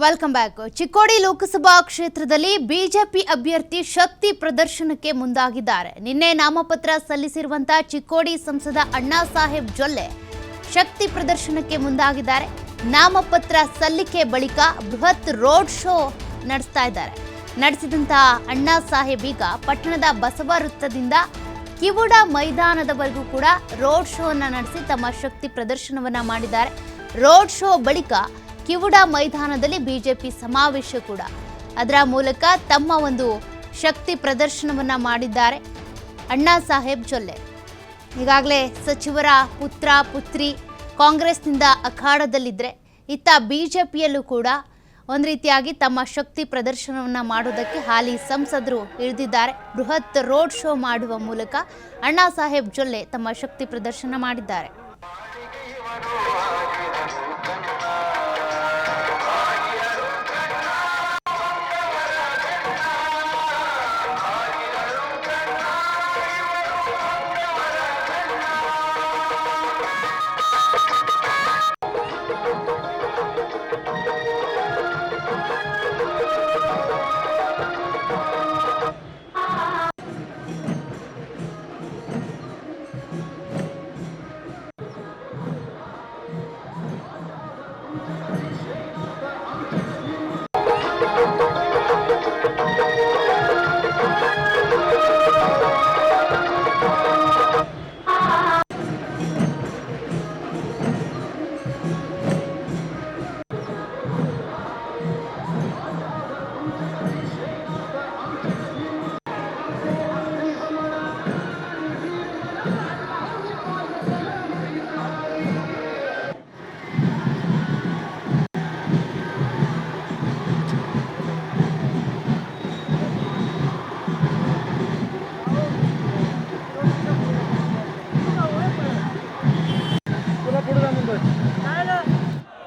Welcome back. Chikkodi Lok Sabha ಕ್ಷೇತ್ರದಲ್ಲಿ BJP ಅಭ್ಯರ್ಥಿ ಶಕ್ತಿ ಪ್ರದರ್ಶನಕ್ಕೆ ಮುಂದಾಗಿದ್ದಾರೆ. ನಿನ್ನೆ ನಾಮಪತ್ರ ಸಲ್ಲಿಸಿರುವಂತಹ ಚಿಕ್ಕೋಡಿ ಸಂಸದ ಅಣ್ಣಾ ಸಾಹೇಬ್ ಜೊಲ್ಲೆ ಶಕ್ತಿ ಪ್ರದರ್ಶನಕ್ಕೆ ಮುಂದಾಗಿದ್ದಾರೆ. ನಾಮಪತ್ರ ಸಲ್ಲಿಕೆ ಬಳಿಕ ಬೃಹತ್ ರೋಡ್ ಶೋ ನಡೆಸ್ತಾ ಇದ್ದಾರೆ. ನಡೆಸಿದಂತಹ ಅಣ್ಣಾ ಸಾಹೇಬ್ ಈಗ ಪಟ್ಟಣದ ಬಸವ ವೃತ್ತದಿಂದ ಕಿವುಡ ಮೈದಾನದವರೆಗೂ ಕೂಡ ರೋಡ್ ಶೋ ಅನ್ನು ನಡೆಸಿ ತಮ್ಮ ಶಕ್ತಿ ಪ್ರದರ್ಶನವನ್ನ ಮಾಡಿದ್ದಾರೆ. ರೋಡ್ ಶೋ ಬಳಿಕ ಕಿವುಡ ಮೈದಾನದಲ್ಲಿ ಬಿಜೆಪಿ ಸಮಾವೇಶ ಕೂಡ, ಅದರ ಮೂಲಕ ತಮ್ಮ ಒಂದು ಶಕ್ತಿ ಪ್ರದರ್ಶನವನ್ನ ಮಾಡಿದ್ದಾರೆ ಅಣ್ಣಾ ಸಾಹೇಬ್ ಜೊಲ್ಲೆ. ಈಗಾಗಲೇ ಸಚಿವರ ಪುತ್ರ ಪುತ್ರಿ ಕಾಂಗ್ರೆಸ್ನಿಂದ ಅಖಾಡದಲ್ಲಿದ್ದರೆ, ಇತ್ತ ಬಿಜೆಪಿಯಲ್ಲೂ ಕೂಡ ಒಂದು ರೀತಿಯಾಗಿ ತಮ್ಮ ಶಕ್ತಿ ಪ್ರದರ್ಶನವನ್ನ ಮಾಡೋದಕ್ಕೆ ಹಾಲಿ ಸಂಸದರು ಇಳಿದಿದ್ದಾರೆ. ಬೃಹತ್ ರೋಡ್ ಶೋ ಮಾಡುವ ಮೂಲಕ ಅಣ್ಣಾ ಸಾಹೇಬ್ ಜೊಲ್ಲೆ ತಮ್ಮ ಶಕ್ತಿ ಪ್ರದರ್ಶನ ಮಾಡಿದ್ದಾರೆ.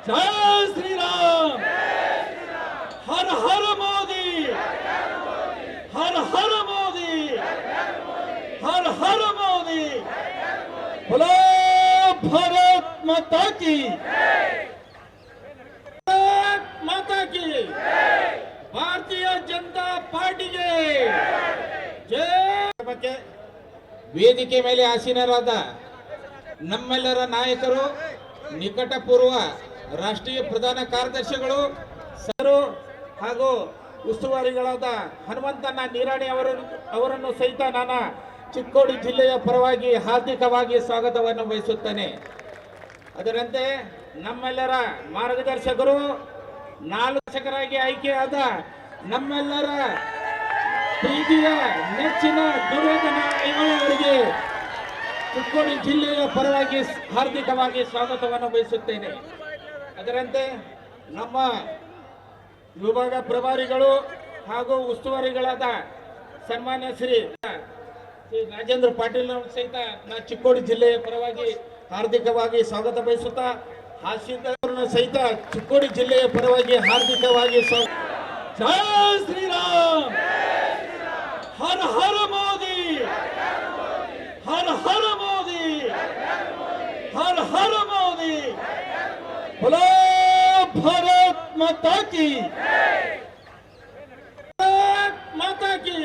जय श्री राम, हर हर मोदी, हर हर मोदी, हर हर मोदी, बोलो भारत माता की, भारत माता की, भारतीय जनता पार्टी के जय. ವೇದಿಕೆ ಮೇಲೆ ಆಸೀನರಾದ ನಮ್ಮೆಲ್ಲರ ನಾಯಕರು, ನಿಕಟಪೂರ್ವ ರಾಷ್ಟ್ರೀಯ ಪ್ರಧಾನ ಕಾರ್ಯದರ್ಶಿಗಳು ಸರು ಹಾಗೂ ಉಸ್ತುವಾರಿಗಳಾದ ಹನುಮಂತಣ್ಣ ನೀರಾಣಿ ಅವರನ್ನು ಸಹಿತ ನಾನು ಚಿಕ್ಕೋಡಿ ಜಿಲ್ಲೆಯ ಪರವಾಗಿ ಹಾರ್ದಿಕವಾಗಿ ಸ್ವಾಗತವನ್ನು ಬಯಸುತ್ತೇನೆ. ಅದರಂತೆ ನಮ್ಮೆಲ್ಲರ ಮಾರ್ಗದರ್ಶಕರು, 4 ದಶಕರಾಗಿ ಆಯ್ಕೆಯಾದ ನಮ್ಮೆಲ್ಲರ ಪ್ರೀತಿಯ ನೆಚ್ಚಿನ ದುರ್ಯೋಧನ ಐಹೊಳೆ ಅವರಿಗೆ ಚಿಕ್ಕೋಡಿ ಜಿಲ್ಲೆಯ ಪರವಾಗಿ ಹಾರ್ದಿಕವಾಗಿ ಸ್ವಾಗತವನ್ನು ಬಯಸುತ್ತೇನೆ. ಅದರಂತೆ ನಮ್ಮ ವಿಭಾಗ ಪ್ರಭಾರಿಗಳು ಹಾಗೂ ಉಸ್ತುವಾರಿಗಳಾದ ಸನ್ಮಾನ್ಯ ಶ್ರೀ ರಾಜೇಂದ್ರ ಪಾಟೀಲ್ ಅವರು ಸಹಿತ ನಾ ಚಿಕ್ಕೋಡಿ ಜಿಲ್ಲೆಯ ಪರವಾಗಿ ಹಾರ್ದಿಕವಾಗಿ ಸ್ವಾಗತ ಬಯಸುತ್ತಾ, ಹಾಸ್ಯವನ್ನು ಸಹಿತ ಚಿಕ್ಕೋಡಿ ಜಿಲ್ಲೆಯ ಪರವಾಗಿ ಹಾರ್ದಿಕವಾಗಿ ಸ್ವಾಗತ. ಜೈ ಶ್ರೀರಾಮ್, ಹರ ಹರ ಮೋದಿ, ಹರ ಹರ ಮೋದಿ, ಹರ ಹರ ಮೋದಿ, बोलो भारत माता की, भारत माता की.